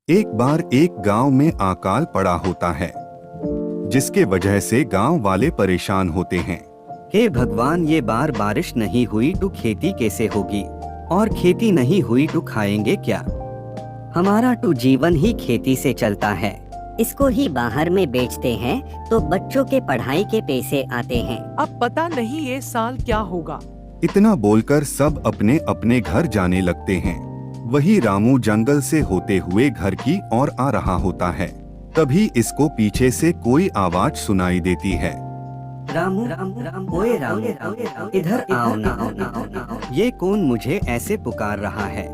एक बार एक गांव में अकाल पड़ा होता है, जिसके वजह से गांव वाले परेशान होते हैं। हे भगवान, ये बार बारिश नहीं हुई तो खेती कैसे होगी, और खेती नहीं हुई तो खाएंगे क्या। हमारा तो जीवन ही खेती से चलता है। इसको ही बाहर में बेचते हैं तो बच्चों के पढ़ाई के पैसे आते हैं। अब पता नहीं ये साल क्या होगा। इतना बोलकर सब अपने अपने घर जाने लगते हैं। वही रामू जंगल से होते हुए घर की ओर आ रहा होता है। तभी इसको पीछे से कोई आवाज सुनाई देती है। रामू, ओए रामू, इधर आओ ना। ये कौन मुझे ऐसे पुकार रहा है?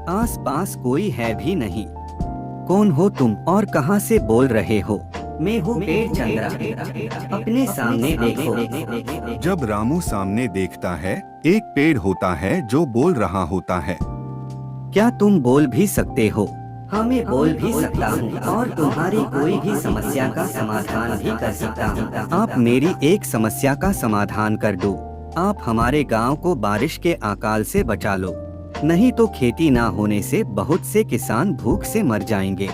आस पास कोई है भी नहीं। कौन हो तुम और कहाँ से बोल रहे हो? मैं हूँ पेड़ चंद्रा, अपने सामने देखो। जब रामू सामने देखता है, एक पेड़ होता है जो बोल रहा होता है। क्या तुम बोल भी सकते हो? हाँ, मैं बोल भी सकता हूँ और तुम्हारी कोई भी समस्या का समाधान भी कर सकता हूँ। आप मेरी एक समस्या का समाधान कर दो। आप हमारे गांव को बारिश के अकाल से बचा लो, नहीं तो खेती ना होने से बहुत से किसान भूख से मर जाएंगे।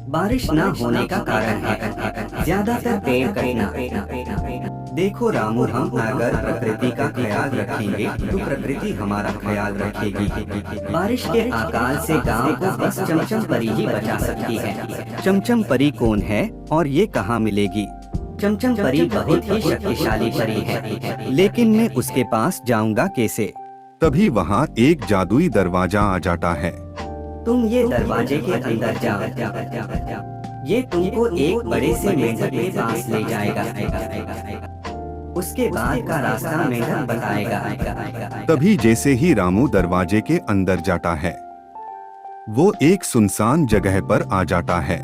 बारिश ना होने का कारण है ज्यादातर पेड़ कटना। देखो रामू, हम अगर प्रकृति का ख्याल रखेंगे तो प्रकृति हमारा ख्याल रखेगी। बारिश के अकाल से गांव को बस चमचम परी ही बचा सकती है। चमचम परी कौन है और ये कहाँ मिलेगी? चमचम परी बहुत ही शक्तिशाली परी है, लेकिन मैं उसके पास जाऊंगा कैसे? तभी वहाँ एक जादुई दरवाजा आ जाता है। तुम ये दरवाजे के अंदर जाओ। ये तुमको एक बड़े से मेंढक के पास ले जाएगा। उसके बाद का रास्ता मेंढक बताएगा। तभी जैसे ही रामू दरवाजे के अंदर जाता है, वो एक सुनसान जगह पर आ जाता है।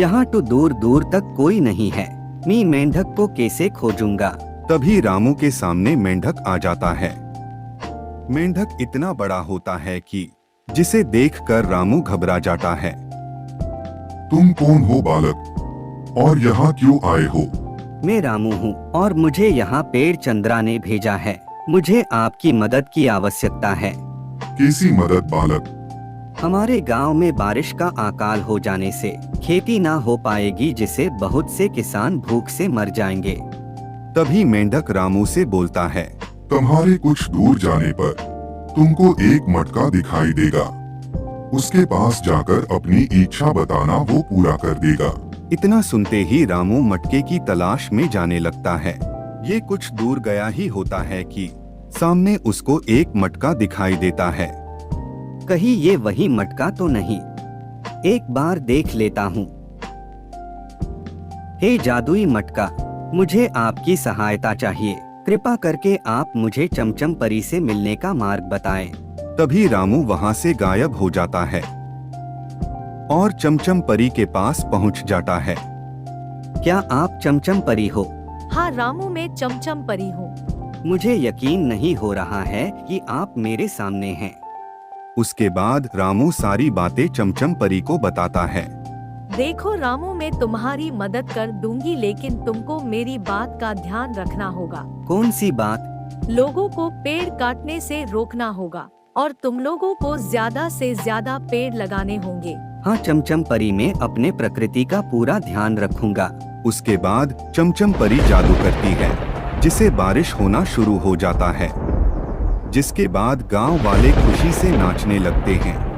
यहाँ तो दूर दूर तक कोई नहीं है। मैं मेंढक को कैसे खोजूंगा? तभी रामू के सामने मेंढक आ जाता है। मेंढक इतना बड़ा होता है कि जिसे देखकर रामू घबरा जाता है। तुम कौन हो बालक, और यहाँ क्यों आए हो? मैं रामू हूँ और मुझे यहाँ पेड़ चंद्रा ने भेजा है। मुझे आपकी मदद की आवश्यकता है। कैसी मदद बालक? हमारे गांव में बारिश का अकाल हो जाने से खेती ना हो पाएगी, जिससे बहुत से किसान भूख से मर जाएंगे। तभी मेंढक रामू से बोलता है, तुम्हारे कुछ दूर जाने पर तुमको एक मटका दिखाई देगा। उसके पास जाकर अपनी इच्छा बताना, वो पूरा कर देगा। इतना सुनते ही रामू मटके की तलाश में जाने लगता है। ये कुछ दूर गया ही होता है कि सामने उसको एक मटका दिखाई देता है। कहीं ये वही मटका तो नहीं? एक बार देख लेता हूँ। हे जादुई मटका, मुझे आपकी सहायता चाहिए। कृपा करके आप मुझे चमचम परी से मिलने का मार्ग बताएं। तभी रामू वहाँ से गायब हो जाता है और चमचम परी के पास पहुँच जाता है। क्या आप चमचम परी हो? हाँ रामू, मैं चमचम परी हूँ। मुझे यकीन नहीं हो रहा है कि आप मेरे सामने हैं। उसके बाद रामू सारी बातें चमचम परी को बताता है। देखो रामू, मैं तुम्हारी मदद कर दूंगी, लेकिन तुमको मेरी बात का ध्यान रखना होगा। कौन सी बात? लोगों को पेड़ काटने से रोकना होगा और तुम लोगों को ज्यादा से ज्यादा पेड़ लगाने होंगे। हाँ चमचम परी, मैं अपने प्रकृति का पूरा ध्यान रखूंगा। उसके बाद चमचम परी जादू करती है, जिससे बारिश होना शुरू हो जाता है। जिसके बाद गांव वाले खुशी से नाचने लगते हैं।